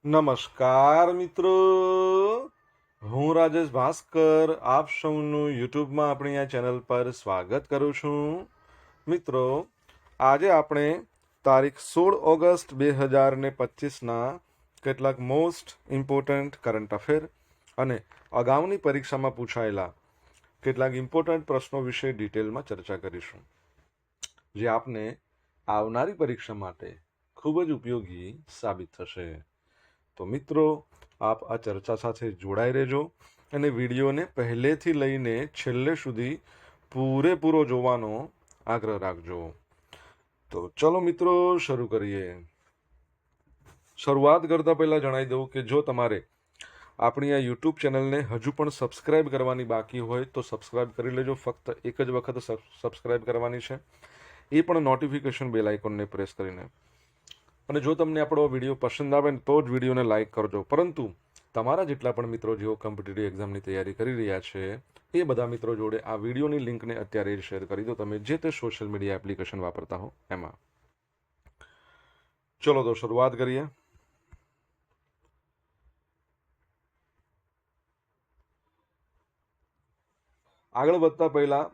નમસ્કાર મિત્રો, હું રાજેશ ભાસ્કર આપ સૌનું યુટ્યુબમાં આપણી આ ચેનલ પર સ્વાગત કરું છું. મિત્રો, આજે આપણે તારીખ 16 ઓગસ્ટ 2025ના કેટલાક મોસ્ટ ઇમ્પોર્ટન્ટ કરંટ અફેર અને અગાઉની પરીક્ષામાં પૂછાયેલા કેટલાક ઇમ્પોર્ટન્ટ પ્રશ્નો વિશે ડિટેલમાં ચર્ચા કરીશું, જે આપને આવનારી પરીક્ષા માટે ખૂબ જ ઉપયોગી સાબિત થશે. તો મિત્રો, આપ આ ચર્ચા સાથે જોડાઈ રહેજો અને વિડીયોને પહેલેથી લઈને છેલ્લે સુધી પૂરેપૂરો જોવાનો આગ્રહ રાખજો. તો ચલો મિત્રો, શરૂ કરીએ. શરૂઆત કરતા પહેલા જણાવી દઉં કે જો તમારે આપણી આ યુટ્યુબ ચેનલને હજુ પણ સબસ્ક્રાઇબ કરવાની બાકી હોય તો સબસ્ક્રાઇબ કરી લેજો. ફક્ત એક જ વખત સબસ્ક્રાઇબ કરવાની છે, એ પણ નોટિફિકેશન બેલ આઇકોનને પ્રેસ કરીને. અને જો તમને આપણો વિડીયો પસંદ આવે ને તો જ વિડીયોને લાઇક કરજો. પરંતુ તમારા જેટલા પણ મિત્રો જેઓ કોમ્પિટિટિવ એક્ઝામની તૈયારી કરી રહ્યા છે એ બધા મિત્રો જોડે આ વિડીયોની લિંકને અત્યારે જ શેર કરી દો, તમે જે તે સોશિયલ મીડિયા એપ્લિકેશન વાપરતા હો એમાં. ચલો તો શરૂઆત કરીએ. આગળ વધતા પહેલા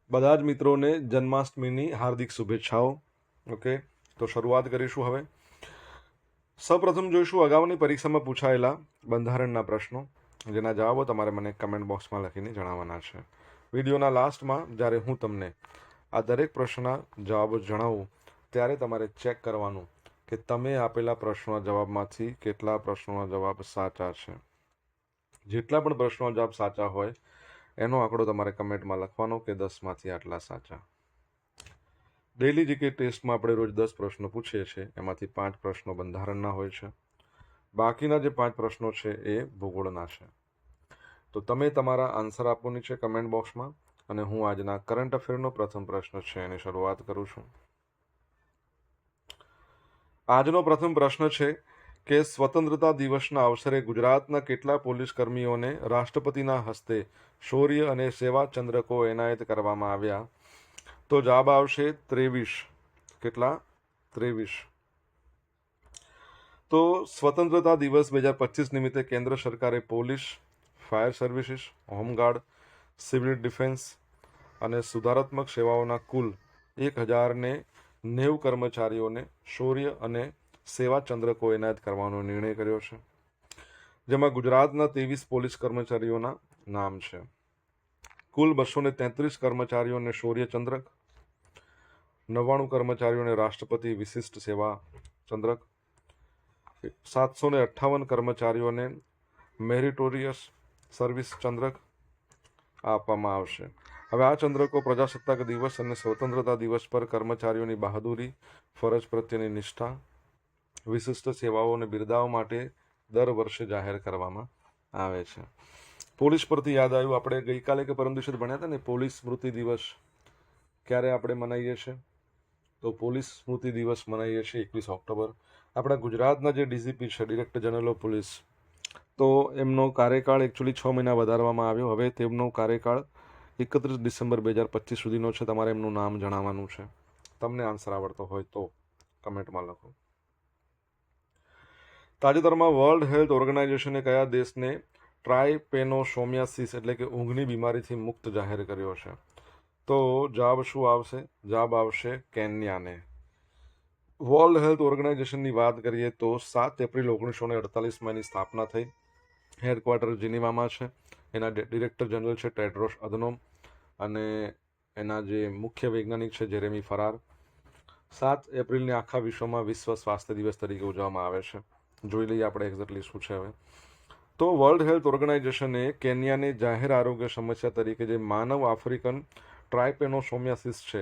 બધા જ મિત્રોને જન્માષ્ટમીની હાર્દિક શુભેચ્છાઓ. ઓકે, તો શરૂઆત કરીશું હવે. સૌપ્રથમ જોઈશું અગાઉની પરીક્ષામાં પૂછાયેલા બંધારણના પ્રશ્નો, જેના જવાબો તમારે મને કમેન્ટ બોક્સમાં લખીને જણાવવાના છે. વિડીયોના લાસ્ટમાં જ્યારે હું તમને આ દરેક પ્રશ્નના જવાબો જણાવું ત્યારે તમારે ચેક કરવાનું કે તમે આપેલા પ્રશ્નોના જવાબમાંથી કેટલા પ્રશ્નોના જવાબ સાચા છે. જેટલા પણ પ્રશ્નોના જવાબ સાચા હોય એનો આંકડો તમારે કમેન્ટમાં લખવાનો કે 10માંથી આટલા સાચા. ડેઇલી જીકે ટેસ્ટમાં આપણે રોજ 10 પ્રશ્નો પૂછીએ છીએ, એમાંથી 5 પ્રશ્નો બંધારણના હોય છે. બાકીના જે 5 પ્રશ્નો છે એ ભૂગોળના છે. તો તમે તમારા આન્સર આપવાની છે કમેન્ટ બોક્સમાં, અને હું આજના કરંટ અફેરનો પ્રથમ પ્રશ્ન છે એની શરૂઆત કરું છું. આજનો પ્રથમ પ્રશ્ન છે કે સ્વતંત્રતા દિવસના અવસરે ગુજરાતના કેટલા પોલીસ કર્મીઓને રાષ્ટ્રપતિના હસ્તે શૌર્ય અને સેવા ચંદ્રકો એનાયત કરવામાં આવ્યા? તો જવાબ આવશે 23. કેટલા? 23. તો સ્વતંત્રતા દિવસ 2025 નિમિત્તે કેન્દ્ર સરકારે police, fire services, home guard, civil defence અને સુધારાત્મક સેવાઓના કુલ 1090 કર્મચારીઓને શૌર્ય અને સેવા ચંદ્રકો એનાયત કરવાનો નિર્ણય કર્યો છે, જેમાં ગુજરાતના 23 પોલીસ કર્મચારીઓના નામ છે. કુલ 233 કર્મચારીઓને શૌર્ય ચંદ્રક, 99 કર્મચારીઓને રાષ્ટ્રપતિ વિશિષ્ટ સેવા ચંદ્રક, 758 કર્મચારીઓને મેરિટોરિયસ સર્વિસ ચંદ્રક આપવામાં આવશે. હવે આ ચંદ્રકો પ્રજાસત્તાક દિવસ અને સ્વતંત્રતા દિવસ પર કર્મચારીઓની બહાદુરી, ફરજ પ્રત્યેની નિષ્ઠા, વિશિષ્ટ સેવાઓને બિરદાવવા માટે દર વર્ષે જાહેર કરવામાં આવે છે. પોલીસ પરથી યાદ આવ્યું, આપણે ગઈકાલે કે પરમ દિવસે ભણ્યા હતા ને પોલીસ સ્મૃતિ દિવસ ક્યારે આપણે મનાવીએ છીએ? તો પોલીસ સ્મૃતિ દિવસ મનાવીએ છીએ 21 ઓક્ટોબર. આપણા ગુજરાતના જે ડીજીપી છે, ડિરેક્ટર જનરલ ઓફ પોલીસ, તો એમનો કાર્યકાળ એકચ્યુઅલી 6 મહિના વધારવામાં આવ્યો. હવે તેમનો કાર્યકાળ 31 ડિસેમ્બર 2025 સુધીનો છે. તમારે એમનું નામ જણાવવાનું છે. તમને આન્સર આવડતો હોય તો કમેન્ટમાં લખો. તાજેતરમાં વર્લ્ડ હેલ્થ ઓર્ગેનાઇઝેશને કયા દેશને ટ્રાઇપેનોસોમિયાસિસ એટલે કે ઊંઘની બીમારીથી મુક્ત જાહેર કર્યો છે? તો જવાબ શું આવશે? જવાબ આવશે કેન્યાને. વર્લ્ડ હેલ્થ ઓર્ગેનાઇઝેશનની વાત કરીએ તો 7 એપ્રિલ 1948માં એની સ્થાપના થઈ. હેડક્વાર્ટર જીનીવામાં છે. એના ડિરેક્ટર જનરલ છે ટેડ્રોસ અધનોમ, અને એના જે મુખ્ય વૈજ્ઞાનિક છે જેરેમી ફરાર. 7 એપ્રિલને આખા વિશ્વમાં વિશ્વ સ્વાસ્થ્ય દિવસ તરીકે ઉજવવામાં આવે છે. જોઈ લઈએ આપણે એક્ઝેક્ટલી શું છે હવે. તો વર્લ્ડ હેલ્થ ઓર્ગેનાઇઝેશને કેન્યાને જાહેર આરોગ્ય સમસ્યા તરીકે જે માનવ આફ્રિકન ટ્રાઇપેનોસોમિયાસિસ છે,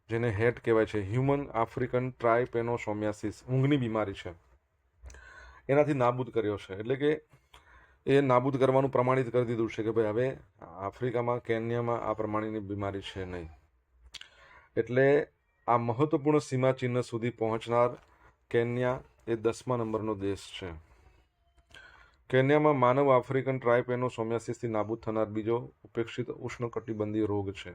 જેને હેટ કહેવાય છે, હ્યુમન આફ્રિકન ટ્રાઇપેનોસોમિયાસિસ, ઊંઘની બીમારી છે, એનાથી નાબૂદ કર્યો છે. એટલે કે એ નાબૂદ કરવાનું પ્રમાણિત કરી દીધું છે કે ભાઈ હવે આફ્રિકામાં, કેન્યામાં આ પ્રમાણેની બીમારી છે નહીં. એટલે આ મહત્વપૂર્ણ સીમાચિહ્ન સુધી પહોંચનાર કેન્યા એ 10મા નંબરનો દેશ છે. કેન્યામાં માનવ આફ્રિકન ટ્રાઇપેનોસોમિયાસિસથી નાબૂદ થનાર બીજો ઉપેક્ષિત ઉષ્ણકટિબંધીય રોગ છે.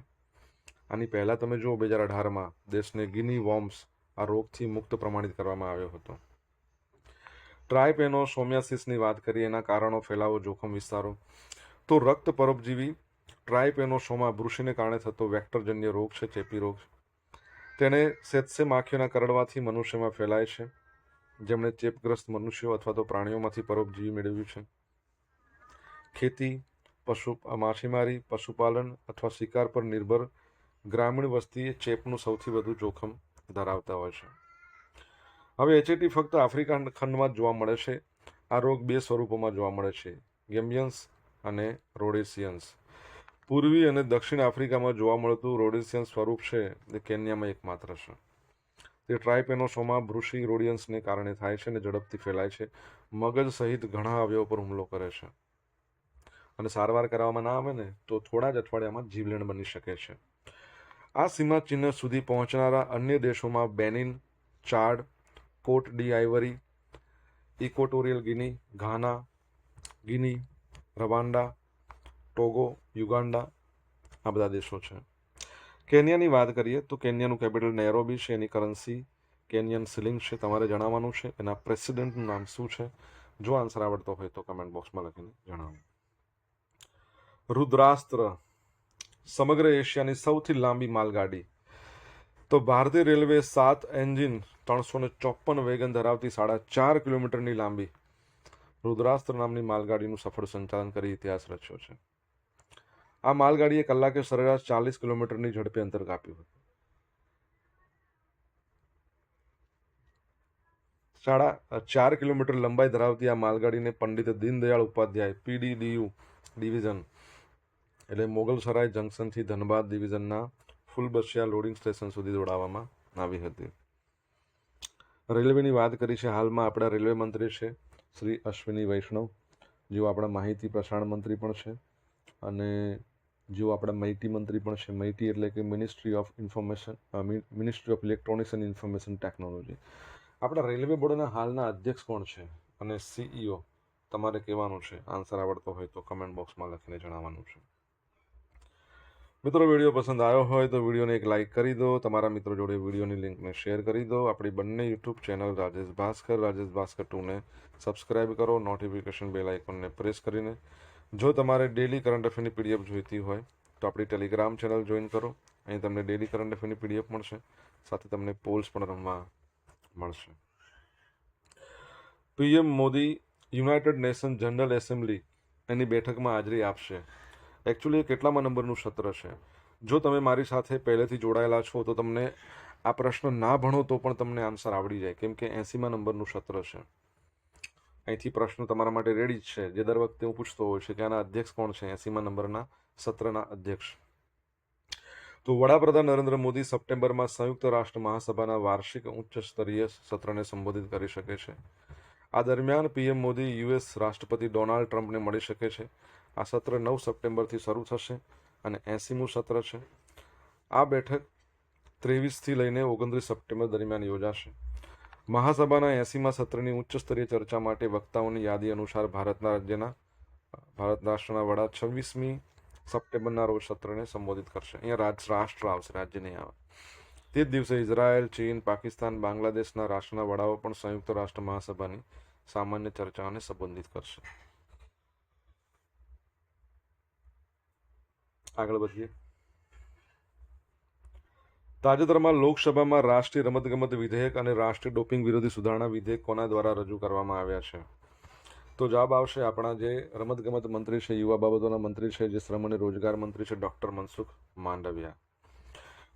આની પહેલાં તમે જુઓ 2018માં દેશને ગિની વોર્મ્સ આ રોગથી મુક્ત પ્રમાણિત કરવામાં આવ્યો હતો. ટ્રાયપેનોસોમિયાસિસની વાત કરીએ, એના કારણો, ફેલાવો, જોખમ વિસ્તારો. તો રક્ત પરોપજીવી ટ્રાયપેનોસોમા બ્રુસીને કારણે થતો વેક્ટરજન્ય રોગ છે, ચેપી રોગ. તેને સેત્સે માખીઓના કરડવાથી મનુષ્યમાં ફેલાય છે, જેમણે ચેપગ્રસ્ત મનુષ્યો અથવા તો પ્રાણીઓમાંથી પરોપજીવી મેળવ્યું છે. ખેતી, માછીમારી, પશુપાલન અથવા શિકાર પર નિર્ભર ગ્રામીણ વસ્તી ચેપનું સૌથી વધુ જોખમ ધરાવતા હોય છે. હવે એચએટી ફક્ત આફ્રિકા ખંડમાં જ જોવા મળે છે. આ રોગ બે સ્વરૂપોમાં જોવા મળે છે, ગેમ્બિયન્સ અને રોડેશિયન્સ. પૂર્વી અને દક્ષિણ આફ્રિકામાં જોવા મળતું રોડેશિયન સ્વરૂપ છે તે કેન્યામાં એકમાત્ર છે. તે ટ્રાયપેનોસોમા બ્રુસી રોડિયન્સને કારણે થાય છે અને ઝડપથી ફેલાય છે. મગજ સહિત ઘણા અવયવો પર હુમલો કરે છે અને સારવાર કરવામાં ના આવે ને તો થોડા જ અઠવાડિયામાં જીવલેણ બની શકે છે. આ સીમા ચિહ્ન સુધી પહોંચનારા અન્ય દેશોમાં બેનિન, ચાડ, કોટ ડી આઇવરી, ઇક્વેટોરિયલ ગિની, ઘાના, ગિની, રવાન્ડા, ટોગો, યુગાન્ડા, આ બધા દેશો છે. કેન્યાની વાત કરીએ તો કેન્યાનું કેપિટલ નૈરોબી છે. એની કરન્સી કેન્યન સિલિંગ છે. તમારે જણાવવાનું છે એના પ્રેસિડેન્ટનું નામ શું છે. જો આન્સર આવડતો હોય તો કમેન્ટ બોક્સમાં લખીને જણાવો. રુદ્રાસ્ત્ર સમગ્ર એશિયાની સૌથી લાંબી માલગાડી. તો ભારતીય રેલવે 7 એન્જિન 354 વેગન ધરાવતી 4.5 કિલોમીટરની લાંબી રુદ્રાસ્ત્ર નામની માલગાડીનું સફળ સંચાલન કરી ઇતિહાસ રચ્યો છે. આ માલગાડીએ કલાકે સરેરાશ 40 કિલોમીટરની ઝડપે અંતર કાપ્યું હતું. 4.5 કિલોમીટર લંબાઈ ધરાવતી આ માલગાડીને પંડિત દીનદયાળ ઉપાધ્યાય પીડીડીયુ ડિવિઝન એટલે મોગલસરાય જંકશનથી ધનબાદ ડિવિઝનના ફુલબસિયા લોડિંગ સ્ટેશન સુધી દોડાવવામાં આવી હતી. રેલવેની વાત કરી છે. હાલમાં આપણા રેલવે મંત્રી છે શ્રી અશ્વિની વૈષ્ણવ, જેઓ આપણા માહિતી પ્રસારણ મંત્રી પણ છે અને જેઓ આપણા મૈટી મંત્રી પણ છે. મૈટી એટલે કે ministry of electronics and information technology. આપણા રેલવે બોર્ડના હાલના અધ્યક્ષ કોણ છે અને સીઈઓ તમારે કહેવાનું છે. આન્સર આવડતો હોય તો કમેન્ટ બોક્સમાં લખીને જણાવવાનું છે. મિત્રો, વિડીયો પસંદ આવ્યો હોય તો વિડીયોને એક લાઇક કરી દો. તમારા મિત્રો જોડે વિડીયોની લિંકને શેર કરી દો. આપણી બંને યુટ્યુબ ચેનલ રાજેશ ભાસ્કર 2ને સબસ્ક્રાઇબ કરો, નોટિફિકેશન બેલ આઇકોનને પ્રેસ કરીને. જો તમારે ડેલી કરંટ અફેરની પીડીએફ જોઈતી હોય તો આપણી ટેલિગ્રામ ચેનલ જોઈન કરો. અહીં તમને ડેલી કરંટ અફેરની પીડીએફ મળશે, સાથે તમને પોલ્સ પણ રમવા મળશે. PM Modi United Nation General Assembly એની બેઠકમાં હાજરી આપશે. એકચ્યુઅલી એ કેટલામાં નંબરનું સત્ર છે? જો તમે મારી સાથે પહેલેથી જોડાયેલા છો તો તમને આ પ્રશ્ન ના ભણો તો પણ તમને આન્સર આવડી જાય, કેમ કે 80મા નંબરનું સત્ર છે. અહીંથી પ્રશ્ન તમારા માટે રેડી જ છે, જે દર વખતે હું પૂછતો હોય છે કે આના અધ્યક્ષ કોણ છે, 80મા નંબરના સત્રના અધ્યક્ષ. તો વડાપ્રધાન નરેન્દ્ર મોદી સપ્ટેમ્બરમાં સંયુક્ત રાષ્ટ્ર મહાસભાના વાર્ષિક ઉચ્ચ સ્તરીય સત્રને સંબોધિત કરી શકે છે. આ દરમિયાન પીએમ મોદી યુએસ રાષ્ટ્રપતિ ડોનાલ્ડ ટ્રમ્પને મળી શકે છે. આ સત્ર 9 સપ્ટેમ્બરથી શરૂ થશે અને 80મું સત્ર છે. આ બેઠક 23થી લઈને 29 સપ્ટેમ્બર દરમિયાન યોજાશે. મહાસભાના 80મા સત્રની ઉચ્ચ સ્તરીય ચર્ચા માટે વક્તાઓની યાદી અનુસાર ભારત રાષ્ટ્રના વડા 26મી સપ્ટેમ્બરના રોજ સત્રને સંબોધિત કરશે. અહીંયા રાષ્ટ્ર આવશે, રાજ્ય નહીં આવે. તે જ દિવસે ઇઝરાયલ, ચીન, પાકિસ્તાન, બાંગ્લાદેશના રાષ્ટ્રના વડાઓ પણ સંયુક્ત રાષ્ટ્ર મહાસભાની સામાન્ય ચર્ચાઓને સંબોધિત કરશે. આગળ વધીએ. તાજેતરમાં લોકસભામાં રાષ્ટ્રીય રમતગમત વિધેયક અને રાષ્ટ્રીય ડોપિંગ વિરોધી સુધારણા વિધેયક કોના દ્વારા રજૂ કરવામાં આવ્યા છે? તો જવાબ આવશે આપણા જે રમતગમત મંત્રી છે, યુવા બાબતોના મંત્રી છે, જે શ્રમ અને રોજગાર મંત્રી છે, ડૉક્ટર મનસુખ માંડવિયા.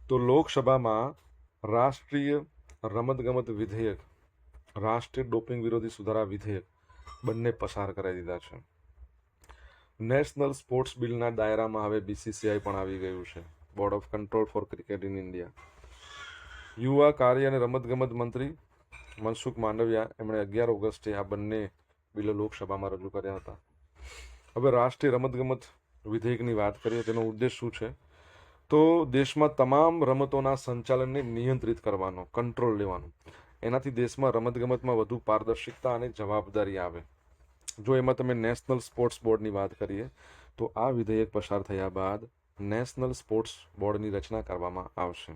તો લોકસભામાં રાષ્ટ્રીય રમતગમત વિધેયક, રાષ્ટ્રીય ડોપિંગ વિરોધી સુધારા વિધેયક બંને પસાર કરાવી દીધા છે. નેશનલ સ્પોર્ટ્સ બિલના દાયરામાં હવે બીસીસીઆઈ પણ આવી ગયું છે, board of control for cricket in India. યુવા કાર્ય અને રમતગમત મંત્રી મનસુખ માંડવિયા એમણે 11 ઓગસ્ટે આ બંને બિલો લોકસભામાં રજૂ કર્યા હતા. હવે રાષ્ટ્રીય રમતગમત વિધેયકની વાત કરીએ. તેનો ઉદ્દેશ શું છે? તો દેશમાં તમામ રમતોના સંચાલનને નિયંત્રિત કરવાનો, કંટ્રોલ લેવાનો. એનાથી દેશમાં રમતગમતમાં વધુ પારદર્શિકતા અને જવાબદારી આવે. જો એમાં તમે નેશનલ સ્પોર્ટ્સ બોર્ડની વાત કરીએ તો આ વિધેયક પસાર થયા બાદ નેશનલ સ્પોર્ટ્સ બોર્ડની રચના કરવામાં આવશે,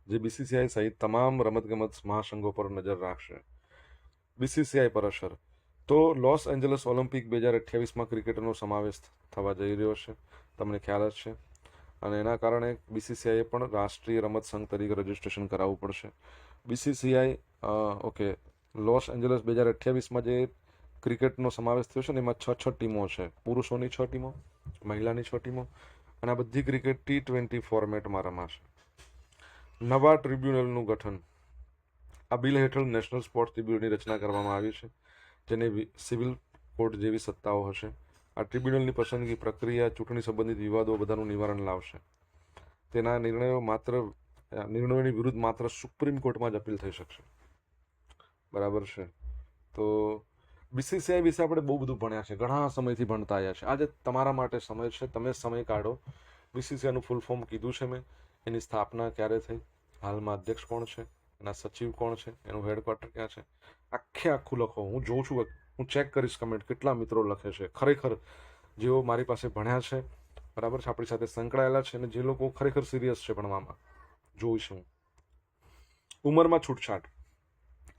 જે બીસીસીઆઈ સહિત તમામ રમતગમત મહાસંઘો પર નજર રાખશે. બીસીસીઆઈ પર અસર. તો લોસ એન્જલસ ઓલિમ્પિક 2028માં ક્રિકેટનો સમાવેશ થવા જઈ રહ્યો છે, તમને ખ્યાલ જ છે. અને એના કારણે બીસીસીઆઈએ પણ રાષ્ટ્રીય રમત સંઘ તરીકે રજીસ્ટ્રેશન કરાવવું પડશે. બીસીસીઆઈ ઓકે, લોસ એન્જલસ 2028માં જે ક્રિકેટનો સમાવેશ થયો છે ને એમાં 6 ટીમો છે, પુરુષોની 6 ટીમો, મહિલાની 6 ટીમો, અને આ બધી ક્રિકેટ T20 ફોર્મેટમાં રમાશે. નવા ટ્રિબ્યુનલનું ગઠન. આ બિલ હેઠળ નેશનલ સ્પોર્ટ્સ ટ્રિબ્યુનલની રચના કરવામાં આવી છે, જેને સિવિલ કોર્ટ જેવી સત્તાઓ હશે. આ ટ્રિબ્યુનલની પસંદગી પ્રક્રિયા, ચૂંટણી સંબંધિત વિવાદો બધાનું નિવારણ લાવશે. તેના નિર્ણયોની વિરુદ્ધ માત્ર સુપ્રીમ કોર્ટમાં જ અપીલ થઈ શકશે. બરાબર છે. તો બીસીસીઆઈ વિશે આપણે બહુ બધું ભણ્યા છે, ઘણા સમયથી ભણતા આવ્યા છે. આજે તમારા માટે સમય છે, તમે સમય કાઢો. બીસીસીઆઈનું ફૂલ ફોર્મ કીધું છે મેં, એની સ્થાપના ક્યારે થઈ, હાલમાં અધ્યક્ષ કોણ છે, એના સચિવ કોણ છે, એનું હેડક્વાર્ટર ક્યાં છે, આખું લખો. હું જોઉં છું, હું ચેક કરીશ કમેન્ટ કેટલા મિત્રો લખે છે, ખરેખર જેઓ મારી પાસે ભણ્યા છે, બરાબર છે, આપણી સાથે સંકળાયેલા છે, અને જે લોકો ખરેખર સિરિયસ છે ભણવામાં, જોઈશું. ઉંમરમાં છૂટછાટ.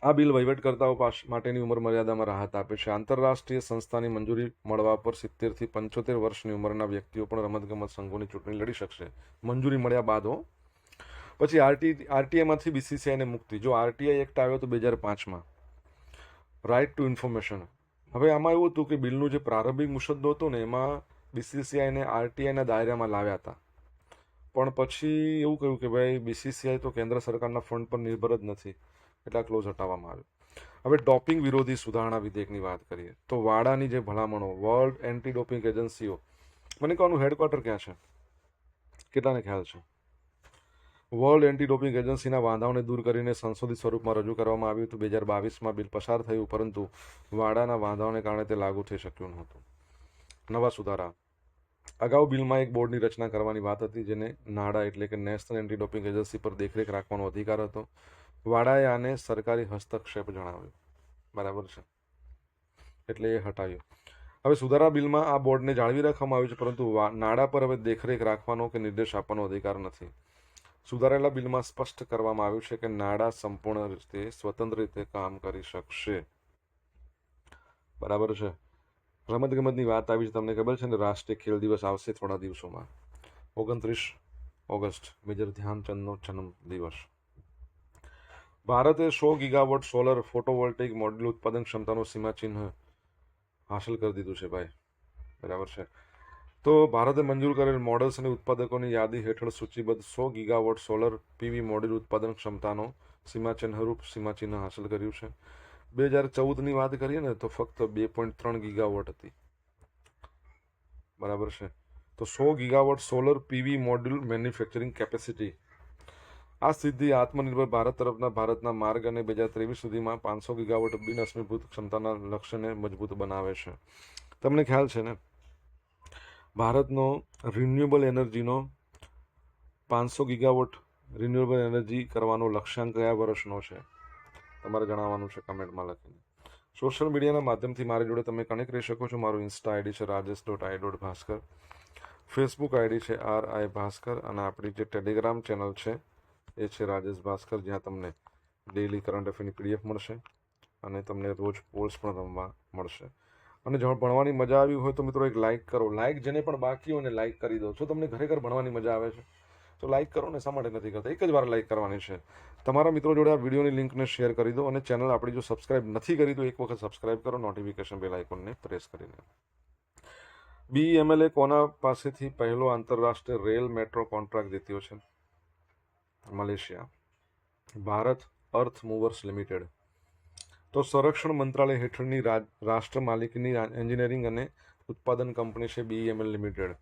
આ બિલ વહીવટકર્તાઓ માટેની ઉંમર મર્યાદામાં રાહત આપે છે. આંતરરાષ્ટ્રીય સંસ્થાની મંજૂરી મળવા પર 70 થી 75 વર્ષની ઉંમરના વ્યક્તિઓ પણ રમતગમત સંઘોની ચૂંટણી લડી શકશે, મંજૂરી મળ્યા બાદ હો. પછી આરટીઆઈમાંથી બીસીસીઆઈને મુક્તિ. જો આરટીઆઈ એક્ટ આવ્યો તો 2005માં, રાઇટ ટુ ઇન્ફોર્મેશન. હવે આમાં એવું હતું કે બિલનું જે પ્રારંભિક મુસદ્દો હતો ને એમાં બીસીસીઆઈને આરટીઆઈના દાયરામાં લાવ્યા હતા, પણ પછી એવું કહ્યું કે ભાઈ બીસીસીઆઈ તો કેન્દ્ર સરકારના ફંડ પર નિર્ભર જ નથી, એટલા ક્લોઝ હટાવવામાં આવ્યો. હવે ડોપિંગ વિરોધી સુધારણા વિધેયકની વાત કરીએ તો વાડાની જે ભલામણો, વર્લ્ડ એન્ટી ડોપિંગ એજન્સીઓ, મને કહો હેડક્વાર્ટર ક્યાં છે, કેટલાને ખ્યાલ છે? વર્લ્ડ એન્ટી ડોપિંગ એજન્સીના વાંધાઓને દૂર કરીને સંશોધિત સ્વરૂપમાં રજૂ કરવામાં આવ્યું હતું. 2022માં બિલ પસાર થયું, પરંતુ વાડાના વાંધાઓને કારણે તે લાગુ થઈ શક્યું નહોતું. નવા સુધારા. અગાઉ બિલમાં એક બોર્ડની રચના કરવાની વાત હતી, જેને નાડા એટલે કે નેશનલ એન્ટી ડોપિંગ એજન્સી પર દેખરેખ રાખવાનો અધિકાર હતો. વાડાએ આને સરકારી હસ્તક્ષેપ જણાવ્યો, બરાબર છે, એટલે એ હટાવ્યું. હવે સુધારા બિલમાં આ બોર્ડને જાળવી રાખવામાં આવ્યું છે, પરંતુ નાડા પર હવે દેખરેખ રાખવાનો કે નિર્દેશ આપવાનો અધિકાર નથી. સુધારેલા બિલમાં સ્પષ્ટ કરવામાં આવ્યું છે કે નાડા સંપૂર્ણ રીતે સ્વતંત્ર રીતે કામ કરી શકશે, બરાબર છે. રમતગમતની વાત આવી છે, તમને ખબર છે ને, રાષ્ટ્રીય ખેલ દિવસ આવશે થોડા દિવસોમાં, 29 ઓગસ્ટ, મેજર ધ્યાનચંદનો જન્મ દિવસ. ભારતે 100 ગીગાવોટ સોલર ફોટોવોલ્ટેઇક મોડ્યુલ ઉત્પાદન ક્ષમતાનું સીમાચિહ્ન હાંસલ કરી દીધું છે ભાઈ, બરાબર છે. તો ભારતે મંજૂર કરેલ મોડલ્સ અને ઉત્પાદકોની યાદી હેઠળ સૂચિબદ્ધ 100 ગીગાવોટ સોલર પીવી મોડ્યુલ ઉત્પાદન ક્ષમતાનો સીમાચિહ્ન હાંસલ કર્યું છે. 2014ની વાત કરીએ ને તો ફક્ત 2.3 ગીગાવોટ હતી, બરાબર છે. તો 100 gigawatt solar PV module manufacturing capacity. આ સિદ્ધિ આત્મનિર્ભર ભારત તરફના ભારતના માર્ગ અને 2023 સુધીમાં 500 ગીગાવોટ બિન અશ્મિભૂત ક્ષમતાના લક્ષ્યને મજબૂત બનાવે છે. તમને ખ્યાલ છે ને, ભારતનો રિન્યુએબલ એનર્જીનો 500 ગીગાવોટ રિન્યુએબલ એનર્જી કરવાનો લક્ષ્યાંક કયા વર્ષનો છે, તમારે જણાવવાનું છે કમેન્ટમાં લખીને. સોશિયલ મીડિયાના માધ્યમથી મારી જોડે તમે કનેક્ટ રહી શકો છો. મારું ઇન્સ્ટા આઈડી છે rajesh.i.bhaskar, ફેસબુક આઈડી છે RI ભાસ્કર, અને આપણી જે ટેલિગ્રામ ચેનલ છે એ છે રાજેશ ભાસ્કર, જ્યાં તમને ડેઇલી કરંટ અફેરની PDF મળશે અને તમને રોજ પોલ્સ પણ રમવા મળશે. અને જો ભણવાની મજા આવી હોય તો મિત્રો એક લાઇક કરો. લાઇક જેને પણ બાકી હોય ને લાઇક કરી દો. જો તમને ખરેખર ભણવાની મજા આવે છે તો લાઇક કરો ને, શા માટે નથી કરતા? એક જ વાર લાઇક કરવાની છે. તમારા મિત્રો જોડે આ વિડીયોની લિંકને શેર કરી દો, અને ચેનલ આપણી જો સબસ્ક્રાઇબ નથી કરી તો એક વખત સબસ્ક્રાઇબ કરો, નોટિફિકેશન બેલ આઇકોનને પ્રેસ કરીને. BEML કોના પાસેથી પહેલો આંતરરાષ્ટ્રીય રેલ મેટ્રો કોન્ટ્રાક્ટ જીત્યો છે? મલેશિયા. ભારત અર્થ મૂવર્સ લિમિટેડ. તો સંરક્ષણ મંત્રાલય હેઠળની રાષ્ટ્ર માલિકીની એન્જિનિયરિંગ અને ઉત્પાદન કંપની છે BEML લિમિટેડ.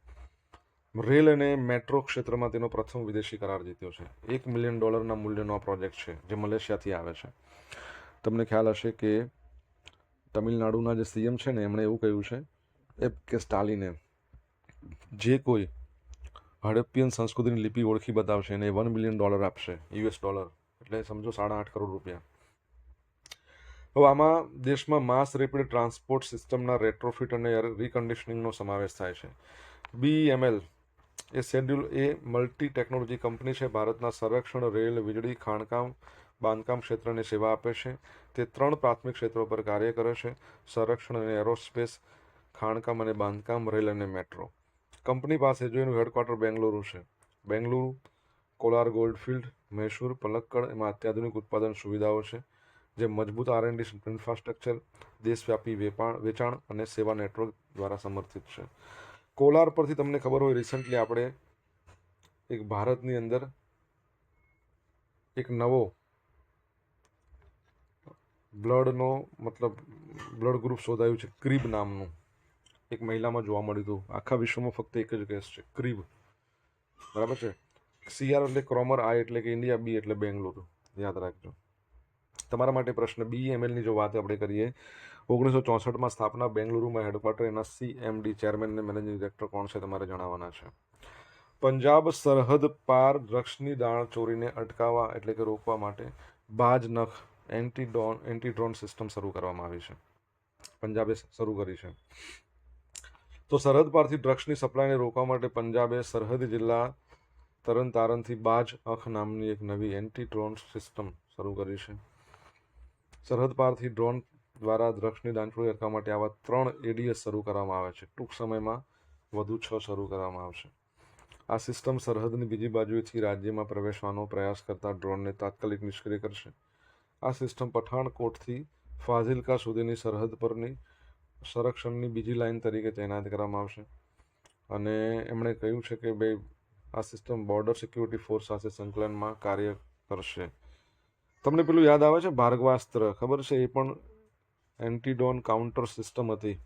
રેલ અને મેટ્રો ક્ષેત્રમાં તેનો પ્રથમ વિદેશી કરાર જીત્યો છે. $1 મિલિયન મૂલ્યનો આ પ્રોજેક્ટ છે, જે મલેશિયાથી આવે છે. તમને ખ્યાલ હશે કે તમિલનાડુના જે CM છે ને, એમણે એવું કહ્યું છે કે સ્ટાલિને જે કોઈ હડપ્પિયન સંસ્કૃતિની લિપિ ઓળખી બતાવશે એને $1 મિલિયન આપશે, $, એટલે સમજો 8.5 કરોડ રૂપિયા. હવે આમાં દેશમાં માસ રેપિડ ટ્રાન્સપોર્ટ સિસ્ટમના રેટ્રોફિટ અને રીકન્ડિશનિંગનો સમાવેશ થાય છે. BEML એ શેડ્યુલ એ મલ્ટી ટેકનોલોજી કંપની છે. ભારતના સંરક્ષણ, રેલ, વીજળી, ખાણકામ, બાંધકામ ક્ષેત્રને સેવા આપે છે. તે 3 પ્રાથમિક ક્ષેત્રો પર કાર્ય કરે છે: સંરક્ષણ અને એરોસ્પેસ, ખાણકામ અને બાંધકામ, રેલ અને મેટ્રો. કંપની પાસે જો એનું હેડક્વાર્ટર બેંગલુરુ છે. બેંગલુરુ, કોલાર ગોલ્ડફિલ્ડ, મૈસૂર, પલક્કડ એમાં અત્યાધુનિક ઉત્પાદન સુવિધાઓ છે, જે મજબૂત R&D ઇન્ફ્રાસ્ટ્રક્ચર, દેશવ્યાપી વેચાણ અને સેવા નેટવર્ક દ્વારા સમર્થિત છે. કોલાર પરથી તમને ખબર હોય, રિસન્ટલી આપણે એક ભારતની અંદર એક નવો બ્લડનો બ્લડ ગ્રુપ શોધાયું છે, ક્રીબ નામનું. એક મહિલામાં જોવા મળ્યું હતું. આખા વિશ્વમાં ફક્ત એક જ કેસ છે, ક્રીબ. બરાબર છે. CR એટલે ક્રોમર, I એટલે કે ઇન્ડિયા, B એટલે બેંગલુરુ. યાદ રાખજો. તમારા માટે પ્રશ્ન, BEMLની જો વાત આપણે કરીએ, 1964માં સ્થાપના, બેંગલુરુમાં હેડક્વાર્ટર, એના CMD ચેરમેન અને મેનેજિંગ ડિરેક્ટર કોણ છે તમારે જણાવવાના છે. પંજાબ સરહદ પાર ડ્રગ્સની દાણચોરીને અટકાવવા એટલે કે રોકવા માટે બાજ નખ એન્ટી ડ્રોન સિસ્ટમ શરૂ કરવામાં આવી છે. પંજાબે શરૂ કરી છે. તો સરહદ પારથી ડ્રગ્સની સપ્લાયને રોકવા માટે પંજાબે સરહદી જિલ્લા તરણતારણથી બાજ અખ નામની એક નવી એન્ટી ડ્રોન સિસ્ટમ શરૂ કરી છે. સરહદ પારથી ડ્રોન દ્વારા ડ્રગ્સની દાણચોરી અટકાવવા માટે આવા 3 ADS શરૂ કરવામાં આવે છે. ટૂંક સમયમાં વધુ 6 શરૂ કરવામાં આવશે. આ સિસ્ટમ સરહદની બીજી બાજુએથી રાજ્યમાં પ્રવેશવાનો પ્રયાસ કરતા ડ્રોનને તાત્કાલિક નિષ્ક્રિય કરશે. આ સિસ્ટમ પઠાણકોટથી ફાઝિલકા સુધીની સરહદ પરની સંરક્ષણની બીજી લાઇન તરીકે તૈનાત કરવામાં આવશે. અને એમણે કહ્યું છે કે ભાઈ આ સિસ્ટમ બોર્ડર સિક્યુરિટી ફોર્સ સાથે સંકલનમાં કાર્ય કરશે. તમને પેલું યાદ આવે છે ભાર્ગવાસ્ત્ર, ખબર છે? એ પણ એન્ટી ડ્રોન કાઉન્ટર સિસ્ટમ હતી,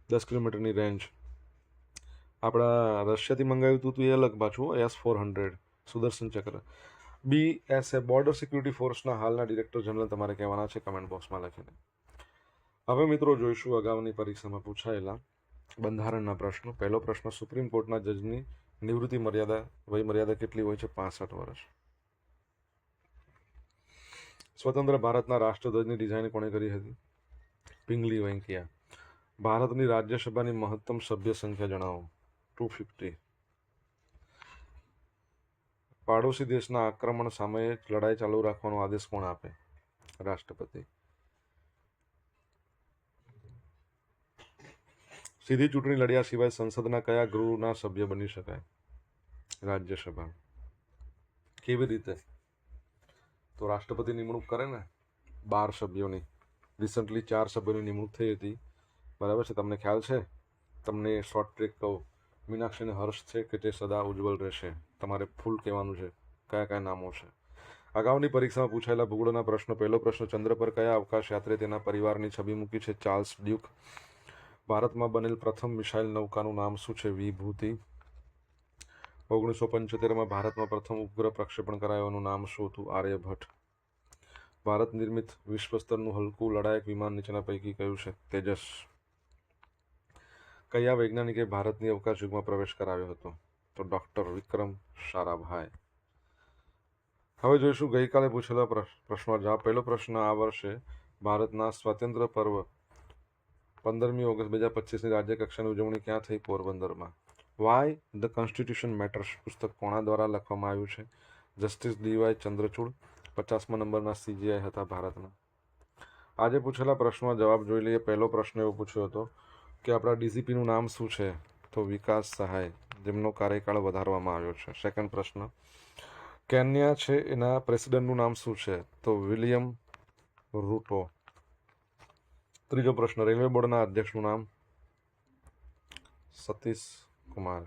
10 કિલોમીટરની રેન્જ. આપણા રશિયાથી મંગાવ્યું હતું એ અલગ પાછું, S-400 સુદર્શન ચક્ર. BSF બોર્ડર સિક્યુરિટી ફોર્સના હાલના ડિરેક્ટર જનરલ તમારે કહેવાના છે કમેન્ટ બોક્સમાં લખીને. હવે મિત્રો જોઈશું અગાઉની પરીક્ષામાં પૂછાયેલા બંધારણના પ્રશ્નો. પહેલો પ્રશ્ન, સુપ્રીમ કોર્ટના જજની નિવૃત્તિ વય મર્યાદા કેટલી હોય છે? 65 વર્ષ. સ્વતંત્ર ભારતના રાષ્ટ્રધ્વજની ડિઝાઇન કોણે કરી હતી? પિંગલી વેંકૈયા. ભારતની રાજ્યસભાની મહત્તમ સભ્ય સંખ્યા જણાવો. 250. પાડોશી દેશના આક્રમણ સામે લડાઈ ચાલુ રાખવાનો આદેશ કોણ આપે? રાષ્ટ્રપતિ. સીધી ચૂંટણી લડ્યા સિવાય સંસદના કયા ગૃહના સભ્ય બની શકાય? રાજ્યસભા. કેવી રીતે? તો રાષ્ટ્રપતિ નિમણૂક કરે ને 12 સભ્યોની. રિસન્ટલી 4 સભ્યોની નિમણૂક થઈ હતી, બરાબર છે? તમને ખ્યાલ છે? તમને શોર્ટ ટ્રેક કહું, મીનાક્ષીને હર્ષ છે કે તે સદા ઉજ્જવલ રહેશે? તમારે ફૂલ કહેવાનું છે કયા કયા નામો છે. અગાઉની પરીક્ષામાં પૂછાયેલા ભૂગોળના પ્રશ્નો. પહેલો પ્રશ્ન, ચંદ્ર પર કયા અવકાશ યાત્રીએ તેના પરિવારની છબી મૂકી છે? Charles Duke. ભારતમાં બનેલ પ્રથમ મિસાઇલ નૌકાનું નામ શું છે? વિભૂતિ. 1975માં ભારતમાં પ્રથમ ઉપગ્રહ પ્રક્ષેપણ કરાયોનું નામ શું હતું? આર્યભટ્ટ. ભારત નિર્મિત વિશ્વ સ્તરનું હલકું લડાયક વિમાન નીચેના પૈકી કયું છે? તેજસ. કયા વૈજ્ઞાનિકે ભારતની અવકાશ યુગમાં પ્રવેશ કરાવ્યો હતો? તો ડોક્ટર વિક્રમ સારાભાઈ. હવે જોઈશું ગઈકાલે પૂછેલા પ્રશ્નો જવાબ. પહેલો પ્રશ્ન, આ વર્ષે ભારતના સ્વાતંત્ર્ય પર્વ 15મી ઓગસ્ટ 2025ની રાજ્ય કક્ષાની ઉજવણી ક્યાં થઈ? પોરબંદરમાં. વાય ધ કોન્સ્ટિટ્યુશન મેટર્સ પુસ્તક કોના દ્વારા લખવામાં આવ્યું છે? Justice DY Chandrachud. 50મા નંબરના CGI હતા ભારતના. આજે પૂછેલા પ્રશ્નોના જવાબ જોઈ લઈએ. પહેલો પ્રશ્ન એવો પૂછ્યો હતો કે આપણા DGPનું નામ શું છે? તો વિકાસ સહાય, જેમનો કાર્યકાળ વધારવામાં આવ્યો છે. સેકન્ડ પ્રશ્ન, કેન્યા છે એના પ્રેસિડેન્ટનું નામ શું છે? તો વિલિયમ રૂટો. ત્રીજો પ્રશ્ન, રેલવે બોર્ડના અધ્યક્ષનું નામ? સતીશ કુમાર.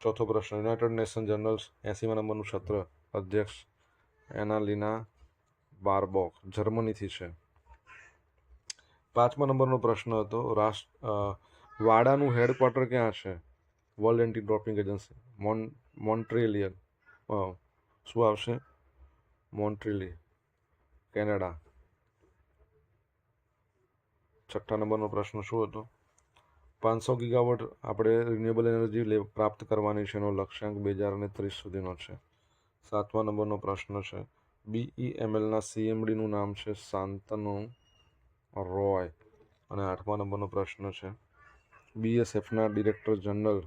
ચોથો પ્રશ્ન, યુનાઇટેડ નેશન જનરલ્સ 80મા નંબરનું સત્ર અધ્યક્ષ એનાલિના બારબોક, જર્મનીથી છે. 5મા નંબરનો પ્રશ્ન હતો, વાડાનું હેડક્વાર્ટર ક્યાં છે? World Anti Doping Agency, Montreal. શું આવશે? મોન્ટ્રીલી, કેનેડા. 6ઠ્ઠા નંબરનો પ્રશ્ન શું હતો? 500 ગીગાવોટ આપણે રિન્યુએબલ એનર્જી પ્રાપ્ત કરવાની છે, એનો લક્ષ્યાંક 2030 સુધીનો છે. 7મા નંબરનો પ્રશ્ન છે, BEMLના CMDનું નામ છે શાંતનુ રોય. અને 8મા નંબરનો પ્રશ્ન છે, BSFના ડિરેક્ટર જનરલ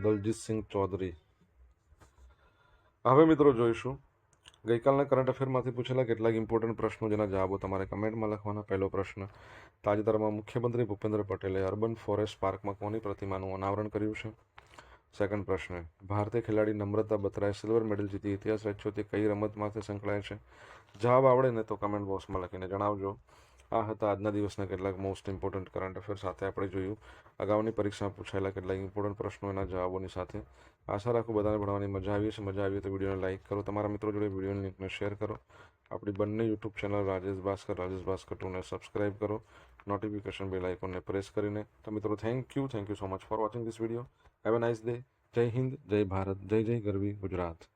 દલજીતસિંહ ચૌધરી. હવે મિત્રો જોઈશું ગઈકાલના કરંટ અફેરમાંથી પૂછેલા કેટલાક ઇમ્પોર્ટન્ટ પ્રશ્નો જેના જવાબો તમારે કમેન્ટમાં લખવાના. પહેલો પ્રશ્ન, તાજેતરમાં મુખ્યમંત્રી ભૂપેન્દ્ર પટેલે અર્બન ફોરેસ્ટ પાર્કમાં કોની પ્રતિમાનું અનાવરણ કર્યું છે? સેકન્ડ પ્રશ્ન, ભારતીય ખેલાડી નમ્રતા બત્રાએ સિલ્વર મેડલ જીતી ઇતિહાસ રચ્યો તે કઈ રમતમાંથી સંકળાય છે? જવાબ આવડે ને તો કમેન્ટ બોક્સમાં લખીને જણાવજો. આ હતા આજના દિવસના કેટલાક મોસ્ટ ઇમ્પોર્ટન્ટ કરંટ અફેર સાથે આપણે જોયું અગાઉની પરીક્ષામાં પૂછાયેલા કેટલાક ઇમ્પોર્ટન્ટ પ્રશ્નો એના જવાબોની સાથે. આશા રાખું બધાને ભણવાની મજા આવી છે. મજા આવી તો વિડીયોને લાઇક કરો, તમારા મિત્રો જોડે વિડીયોની લિંકને શેર કરો. આપણી બંને યુટ્યુબ ચેનલ રાજેશ ભાસ્કર 2ને સબસ્ક્રાઇબ કરો, નોટિફિકેશન બેલ આઇકોનને પ્રેસ કરીને. તો મિત્રો thank you so much for watching this video. Have a nice day. Jai Hind, જય ભારત, જય જય ગરવી ગુજરાત.